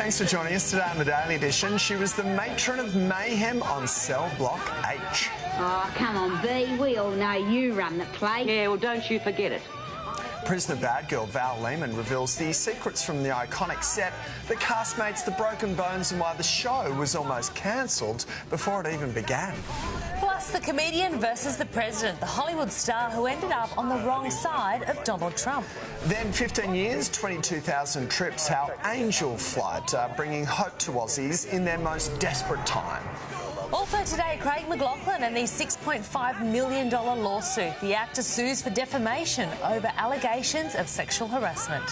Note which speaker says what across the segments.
Speaker 1: Thanks for joining us today on the Daily Edition. She was the matron of mayhem on Cell Block H.
Speaker 2: Oh, come on, B. We all know you run the place.
Speaker 3: Yeah, well, don't you forget it.
Speaker 1: Prisoner bad girl Val Lehman reveals the secrets from the iconic set, the castmates, the broken bones, and why the show was almost cancelled before it even began.
Speaker 4: Plus, the comedian versus the president, the Hollywood star who ended up on the wrong side of Donald Trump.
Speaker 1: Then 15 years, 22,000 trips, how Angel Flight are bringing hope to Aussies in their most desperate time.
Speaker 4: Also today, Craig McLachlan and the $6.5 million lawsuit. The actor sues for defamation over allegations of sexual harassment.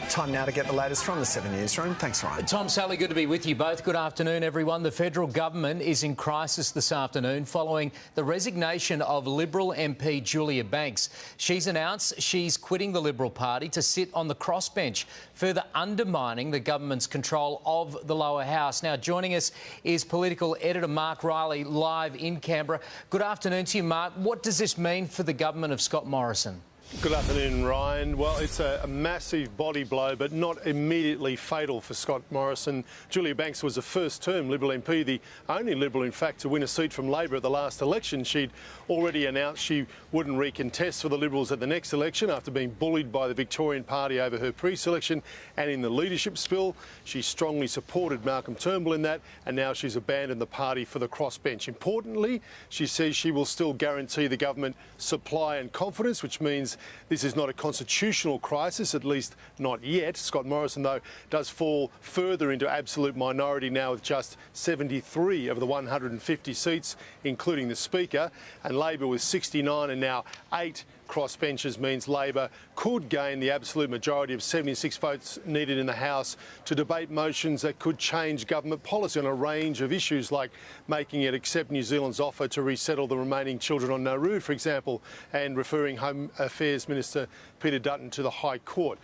Speaker 1: Time now to get the latest from the 7 Newsroom. Thanks, Ryan.
Speaker 5: Tom, Sally, good to be with you both. Good afternoon, everyone. The federal government is in crisis this afternoon following the resignation of Liberal MP Julia Banks. She's announced she's quitting the Liberal Party to sit on the crossbench, further undermining the government's control of the lower house. Now, joining us is political editor Mark Riley, live in Canberra. Good afternoon to you, Mark. What does this mean for the government of Scott Morrison?
Speaker 6: Good afternoon, Ryan. Well, it's a massive body blow, but not immediately fatal for Scott Morrison. Julia Banks was a first-term Liberal MP, the only Liberal, in fact, to win a seat from Labor at the last election. She'd already announced she wouldn't recontest for the Liberals at the next election after being bullied by the Victorian Party over her pre-selection and in the leadership spill. She strongly supported Malcolm Turnbull in that, and now she's abandoned the party for the crossbench. Importantly, she says she will still guarantee the government supply and confidence, which means this is not a constitutional crisis, at least not yet. Scott Morrison, though, does fall further into absolute minority now with just 73 of the 150 seats, including the Speaker, and Labor with 69 and now 8 crossbenches means Labor could gain the absolute majority of 76 votes needed in the House to debate motions that could change government policy on a range of issues, like making it accept New Zealand's offer to resettle the remaining children on Nauru, for example, and referring Home Affairs Minister Peter Dutton to the High Court.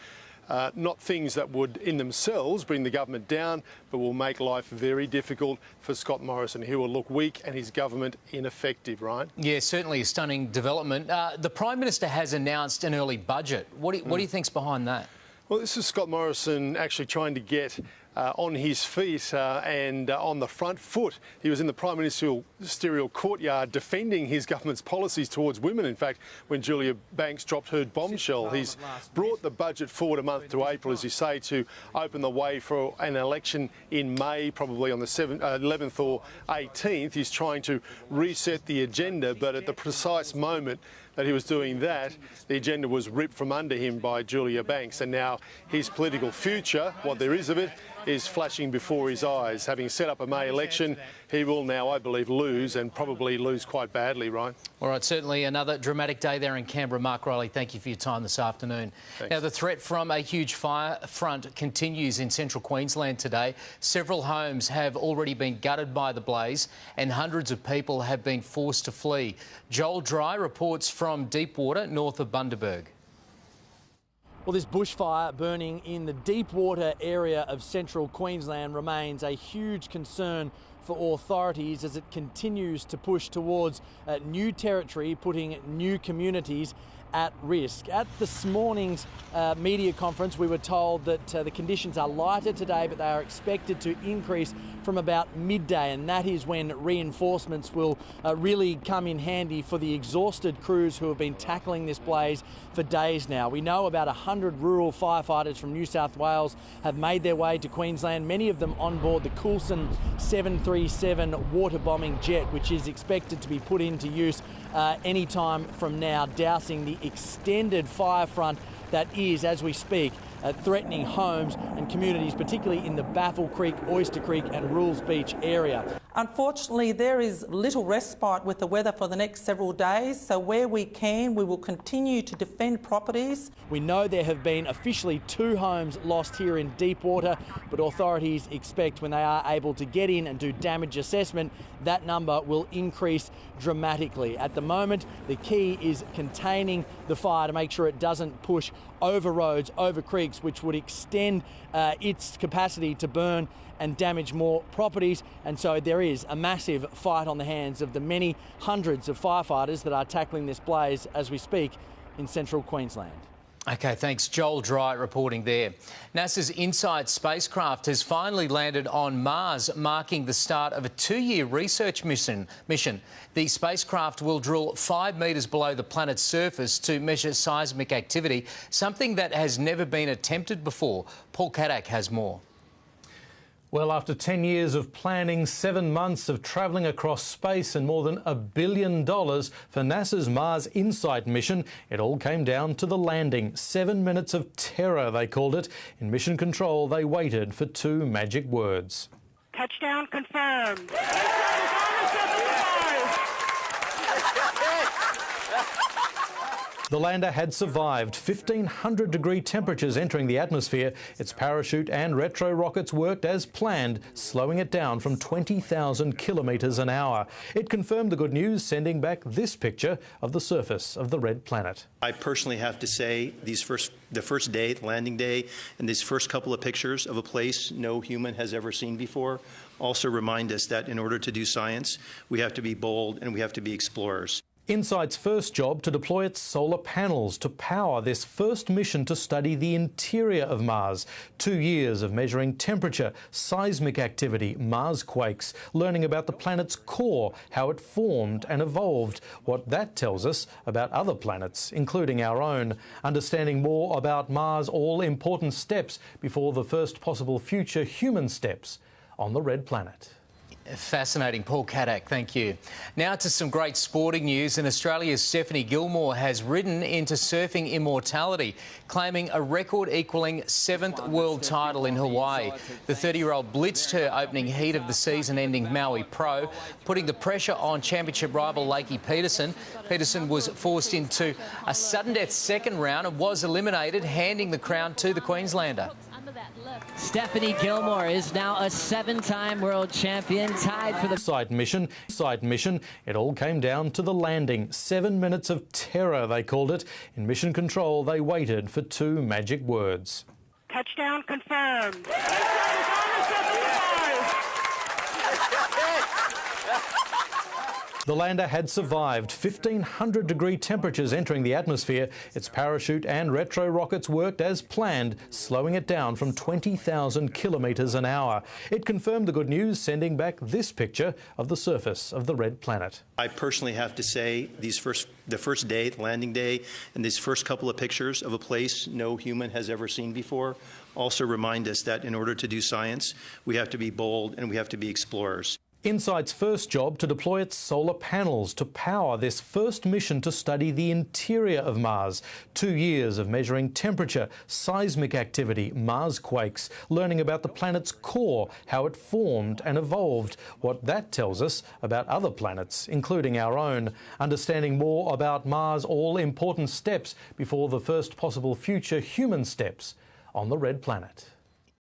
Speaker 6: Not things that would in themselves bring the government down, but will make life very difficult for Scott Morrison. He will look weak and his government ineffective, right?
Speaker 5: Yeah, certainly a stunning development. The Prime Minister has announced an early budget. What do you think's behind that?
Speaker 6: Well, this is Scott Morrison actually trying to get on his feet and on the front foot. He was in the Prime Ministerial courtyard defending his government's policies towards women, in fact, when Julia Banks dropped her bombshell. He's brought the budget forward a month to April, as you say, to open the way for an election in May, probably on the 11th or 18th. He's trying to reset the agenda, but at the precise moment that he was doing that, the agenda was ripped from under him by Julia Banks, and now his political future, what there is of it, is flashing before his eyes. Having set up a May election, he will now, I believe, lose, and probably lose quite badly, right?
Speaker 5: All right, certainly another dramatic day there in Canberra. Mark Riley, thank you for your time this afternoon.
Speaker 6: Thanks.
Speaker 5: Now, the threat from a huge fire front continues in central Queensland today. Several homes have already been gutted by the blaze and hundreds of people have been forced to flee. Joel Dry reports from Deepwater, north of Bundaberg.
Speaker 7: Well, this bushfire burning in the Deepwater area of central Queensland remains a huge concern for authorities as it continues to push towards new territory, putting new communities at risk. At this morning's media conference, we were told that the conditions are lighter today, but they are expected to increase from about midday, and that is when reinforcements will really come in handy for the exhausted crews who have been tackling this blaze for days now. We know about 100 rural firefighters from New South Wales have made their way to Queensland, many of them on board the Coulson 737 water bombing jet, which is expected to be put into use any time from now, dousing the extended fire front that is, as we speak, threatening homes and communities, particularly in the Baffle Creek, Oyster Creek and Rules Beach area.
Speaker 8: Unfortunately, there is little respite with the weather for the next several days, so where we can, we will continue to defend properties.
Speaker 7: We know there have been officially 2 homes lost here in Deepwater, but authorities expect when they are able to get in and do damage assessment, that number will increase dramatically. At the moment, the key is containing the fire to make sure it doesn't push over roads, over creeks, which would extend its capacity to burn and damage more properties. And so there is a massive fight on the hands of the many hundreds of firefighters that are tackling this blaze as we speak in central Queensland.
Speaker 5: OK, thanks. Joel Dry reporting there. NASA's InSight spacecraft has finally landed on Mars, marking the start of a 2-year research mission. The spacecraft will drill 5 metres below the planet's surface to measure seismic activity, something that has never been attempted before. Paul Kadak has more.
Speaker 3: Well, after 10 years of planning, 7 months of travelling across space and more than $1 billion for NASA's Mars InSight mission, it all came down to the landing. 7 minutes of terror, they called it. In mission control, they waited for 2 magic words.
Speaker 9: Touchdown confirmed.
Speaker 3: The lander had survived 1,500-degree temperatures entering the atmosphere. Its parachute and retro rockets worked as planned, slowing it down from 20,000 kilometres an hour. It confirmed the good news, sending back this picture of the surface of the red planet.
Speaker 10: I personally have to say the first day, the landing day, and these first couple of pictures of a place no human has ever seen before also remind us that in order to do science, we have to be bold and we have to be explorers.
Speaker 3: InSight's first job to deploy its solar panels to power this first mission to study the interior of Mars. 2 years of measuring temperature, seismic activity, Mars quakes, learning about the planet's core, how it formed and evolved, what that tells us about other planets, including our own, understanding more about Mars' all-important steps before the first possible future human steps on the red planet.
Speaker 5: Fascinating. Paul Kadak, thank you. Now to some great sporting news. And Australia's Stephanie Gilmore has ridden into surfing immortality, claiming a record-equalling 7th world title in Hawaii. The 30-year-old blitzed her opening heat of the season-ending Maui Pro, putting the pressure on championship rival Lakey Peterson. Peterson was forced into a sudden-death second round and was eliminated, handing the crown to the Queenslander.
Speaker 11: Stephanie Gilmore is now a 7-time world champion, tied for the
Speaker 3: side mission. It all came down to the landing. 7 minutes of terror, they called it. In mission control, they waited for 2 magic words.
Speaker 9: Touchdown confirmed.
Speaker 3: The lander had survived 1,500-degree temperatures entering the atmosphere. Its parachute and retro rockets worked as planned, slowing it down from 20,000 kilometres an hour. It confirmed the good news, sending back this picture of the surface of the red planet.
Speaker 10: I personally have to say the first day, the landing day, and these first couple of pictures of a place no human has ever seen before also remind us that in order to do science, we have to be bold and we have to be explorers.
Speaker 3: InSight's first job to deploy its solar panels to power this first mission to study the interior of Mars. 2 years of measuring temperature, seismic activity, Mars quakes, learning about the planet's core, how it formed and evolved, what that tells us about other planets, including our own, understanding more about Mars' all-important steps before the first possible future human steps on the red planet.